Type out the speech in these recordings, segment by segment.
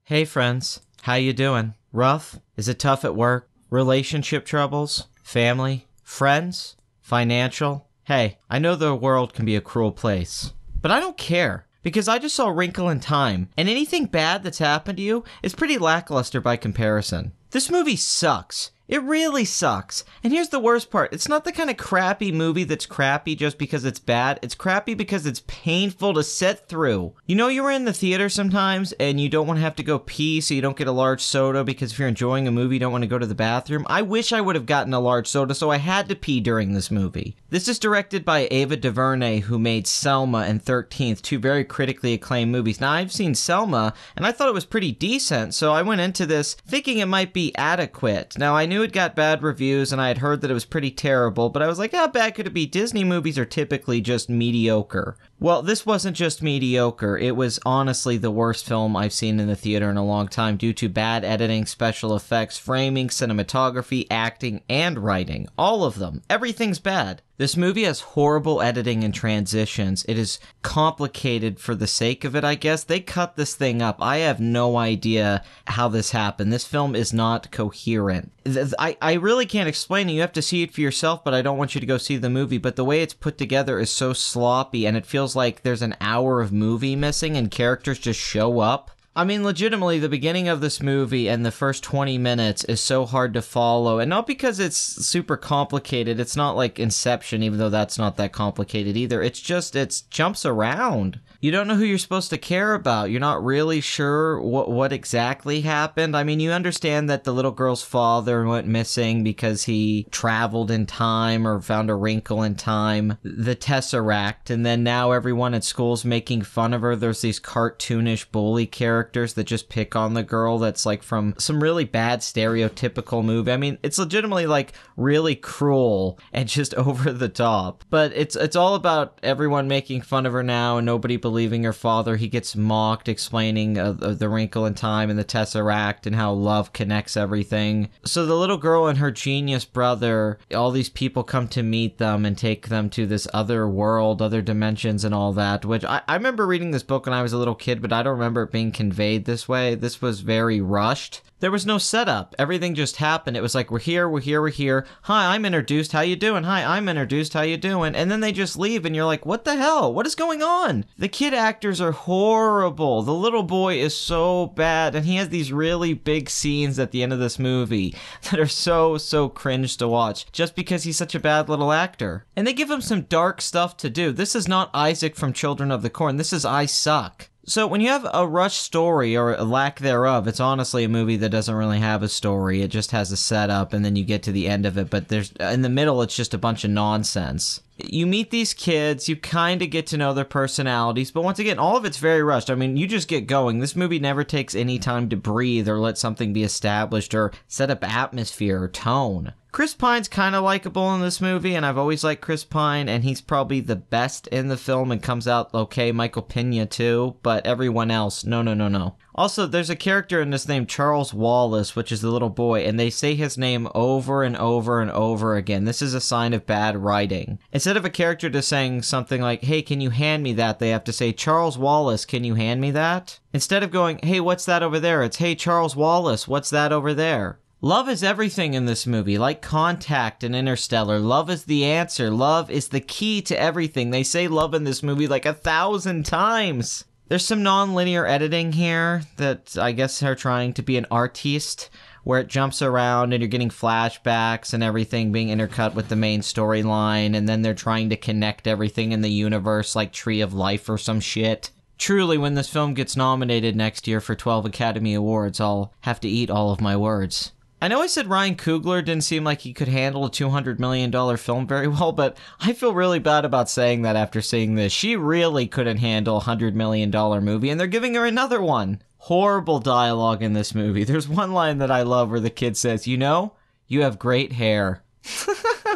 Hey friends, how you doing? Rough? Is it tough at work? Relationship troubles? Family? Friends? Financial? Hey, I know the world can be a cruel place, but I don't care, because I just saw Wrinkle in Time, and anything bad that's happened to you is pretty lackluster by comparison. This movie sucks. It really sucks. And here's the worst part. It's not the kind of crappy movie that's crappy just because it's bad. It's crappy because it's painful to sit through. You know, you were in the theater sometimes and you don't want to have to go pee, so you don't get a large soda because if you're enjoying a movie, you don't want to go to the bathroom. I wish I would have gotten a large soda, so I had to pee during this movie. This is directed by Ava DuVernay, who made Selma and 13th, two very critically acclaimed movies. Now, I've seen Selma, and I thought it was pretty decent, so I went into this thinking it might be adequate. Now, I knew it got bad reviews, and I had heard that it was pretty terrible, but I was like, how bad could it be? Disney movies are typically just mediocre. Well, this wasn't just mediocre. It was honestly the worst film I've seen in the theater in a long time due to bad editing, special effects, framing, cinematography, acting, and writing. All of them. Everything's bad. This movie has horrible editing and transitions. It is complicated for the sake of it, I guess. They cut this thing up. I have no idea how this happened. This film is not coherent. I really can't explain it. You have to see it for yourself, but I don't want you to go see the movie. But the way it's put together is so sloppy, and it feels like there's an hour of movie missing and characters just show up. I mean, legitimately, the beginning of this movie and the first 20 minutes is so hard to follow, and not because it's super complicated. It's not like Inception, even though that's not that complicated either. It's just, it jumps around. You don't know who you're supposed to care about. You're not really sure what exactly happened. I mean, you understand that the little girl's father went missing because he traveled in time or found a wrinkle in time, the Tesseract, and then now everyone at school's making fun of her. There's these cartoonish bully characters that just pick on the girl that's like from some really bad stereotypical movie. I mean, it's legitimately like really cruel and just over the top. But it's all about everyone making fun of her now and nobody believing her father. He gets mocked explaining the Wrinkle in Time and the Tesseract and how love connects everything. So the little girl and her genius brother, all these people come to meet them and take them to this other world, other dimensions and all that, which I remember reading this book when I was a little kid, but I don't remember it being conveyed this way. This was very rushed. There was no setup. Everything just happened. It was like, we're here, we're here, we're here. Hi, I'm introduced. How you doing? Hi, I'm introduced. How you doing? And then they just leave and you're like, what the hell? What is going on? The kid actors are horrible. The little boy is so bad. And he has these really big scenes at the end of this movie that are so cringe to watch just because he's such a bad little actor. And they give him some dark stuff to do. This is not Isaac from Children of the Corn. This is I Suck. So when you have a rushed story, or a lack thereof, it's honestly a movie that doesn't really have a story. It just has a setup, and then you get to the end of it, but in the middle, it's just a bunch of nonsense. You meet these kids, you kind of get to know their personalities, but once again, all of it's very rushed. I mean, you just get going. This movie never takes any time to breathe or let something be established or set up atmosphere or tone. Chris Pine's kind of likable in this movie, and I've always liked Chris Pine, and he's probably the best in the film and comes out okay. Michael Pena too, but everyone else, no. Also, there's a character in this named Charles Wallace, which is the little boy, and they say his name over and over and over again. This is a sign of bad writing. Instead of a character just saying something like, hey, can you hand me that? They have to say, Charles Wallace, can you hand me that? Instead of going, hey, what's that over there? It's, hey, Charles Wallace, what's that over there? Love is everything in this movie, like Contact and Interstellar. Love is the answer. Love is the key to everything. They say love in this movie like 1,000 times. There's some non-linear editing here that I guess are trying to be an artiste, where it jumps around and you're getting flashbacks and everything being intercut with the main storyline, and then they're trying to connect everything in the universe like Tree of Life or some shit. Truly, when this film gets nominated next year for 12 Academy Awards, I'll have to eat all of my words. I know I said Ryan Coogler didn't seem like he could handle a $200 million film very well, but I feel really bad about saying that after seeing this. She really couldn't handle a $100 million movie, and they're giving her another one. Horrible dialogue in this movie. There's one line that I love where the kid says, you know, you have great hair.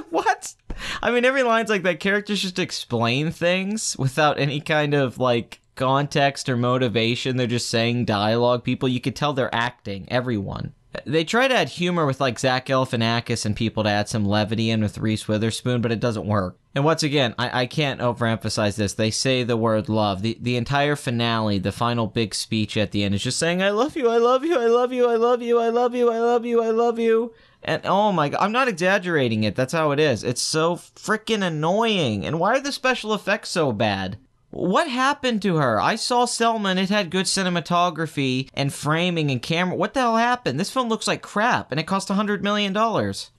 What? I mean, every line's like that. Characters just explain things without any kind of, like, context or motivation. They're just saying dialogue. People, you could tell they're acting. Everyone. They try to add humor with like Zach Galifianakis and people to add some levity in with Reese Witherspoon, but it doesn't work. And once again, I can't overemphasize this. They say the word love. The entire finale, the final big speech at the end is just saying, I love you, I love you, I love you, I love you, I love you, I love you, I love you. And oh my God, I'm not exaggerating it. That's how it is. It's so freaking annoying. And why are the special effects so bad? What happened to her? I saw Selma and it had good cinematography and framing and camera. What the hell happened? This film looks like crap and it cost $100 million.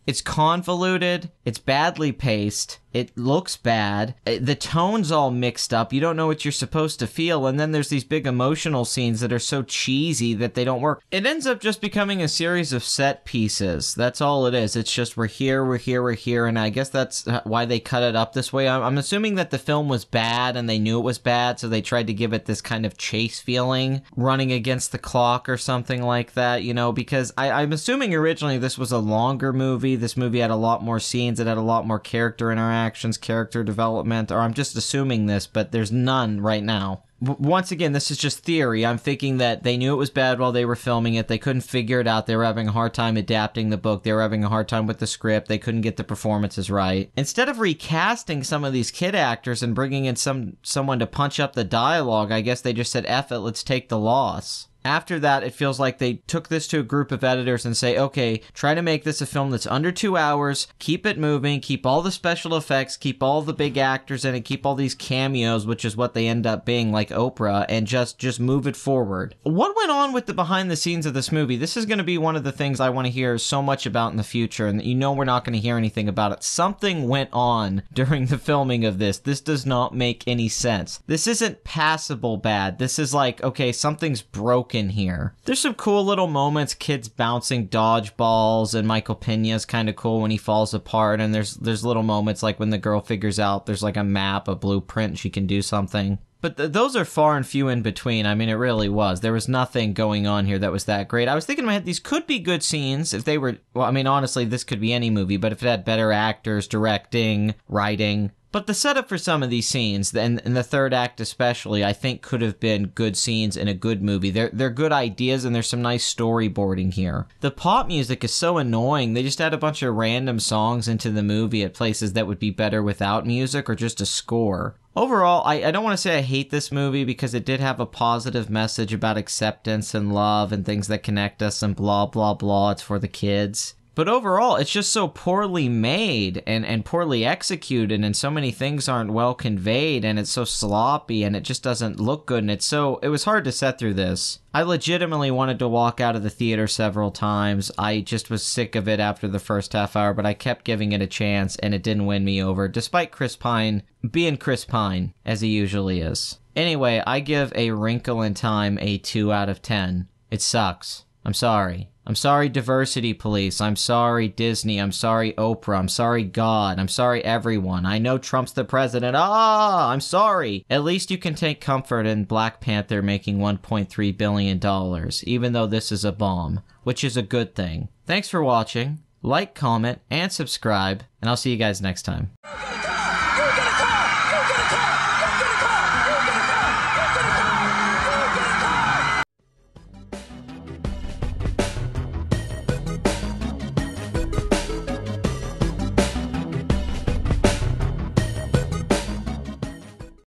It's convoluted. It's badly paced. It looks bad. The tone's all mixed up. You don't know what you're supposed to feel. And then there's these big emotional scenes that are so cheesy that they don't work. It ends up just becoming a series of set pieces. That's all it is. It's just we're here, we're here, we're here. And I guess that's why they cut it up this way. I'm assuming that the film was bad and they knew it was bad. So they tried to give it this kind of chase feeling, running against the clock or something like that, you know, because I'm assuming originally this was a longer movie. This movie had a lot more scenes. It had a lot more character interactions, character development, or I'm just assuming this, but there's none right now. Once again, this is just theory. I'm thinking that they knew it was bad while they were filming it. They couldn't figure it out. They were having a hard time adapting the book. They were having a hard time with the script. They couldn't get the performances right. Instead of recasting some of these kid actors and bringing in someone to punch up the dialogue, I guess they just said, F it, let's take the loss. After that, it feels like they took this to a group of editors and say, okay, try to make this a film that's under 2 hours, keep it moving, keep all the special effects, keep all the big actors in it, keep all these cameos, which is what they end up being, like Oprah, and just move it forward. What went on with the behind the scenes of this movie? This is going to be one of the things I want to hear so much about in the future, and you know we're not going to hear anything about it. Something went on during the filming of this. This does not make any sense. This isn't passable bad. This is like, okay, something's broken in here. There's some cool little moments, kids bouncing dodgeballs, and Michael Pena's kind of cool when he falls apart, and there's little moments like when the girl figures out there's like a map, a blueprint, she can do something. But those are far and few in between. I mean, it really was. There was nothing going on here that was that great. I was thinking in my head, these could be good scenes if they were, well, I mean, honestly, this could be any movie, but if it had better actors, directing, writing. But the setup for some of these scenes, and the third act especially, I think could have been good scenes in a good movie. They're good ideas, and there's some nice storyboarding here. The pop music is so annoying. They just add a bunch of random songs into the movie at places that would be better without music or just a score. Overall, I don't want to say I hate this movie because it did have a positive message about acceptance and love and things that connect us and blah, blah, blah. It's for the kids. But overall, it's just so poorly made and poorly executed, and so many things aren't well conveyed, and it's so sloppy, and it just doesn't look good, and it was hard to sit through this. I legitimately wanted to walk out of the theater several times. I just was sick of it after the first half hour, but I kept giving it a chance, and it didn't win me over, despite Chris Pine being Chris Pine, as he usually is. Anyway, I give A Wrinkle in Time a 2 out of 10. It sucks. I'm sorry. I'm sorry, Diversity Police. I'm sorry, Disney. I'm sorry, Oprah. I'm sorry, God. I'm sorry, everyone. I know Trump's the president. I'm sorry. At least you can take comfort in Black Panther making $1.3 billion, even though this is a bomb, which is a good thing. Thanks for watching. Like, comment, and subscribe, and I'll see you guys next time.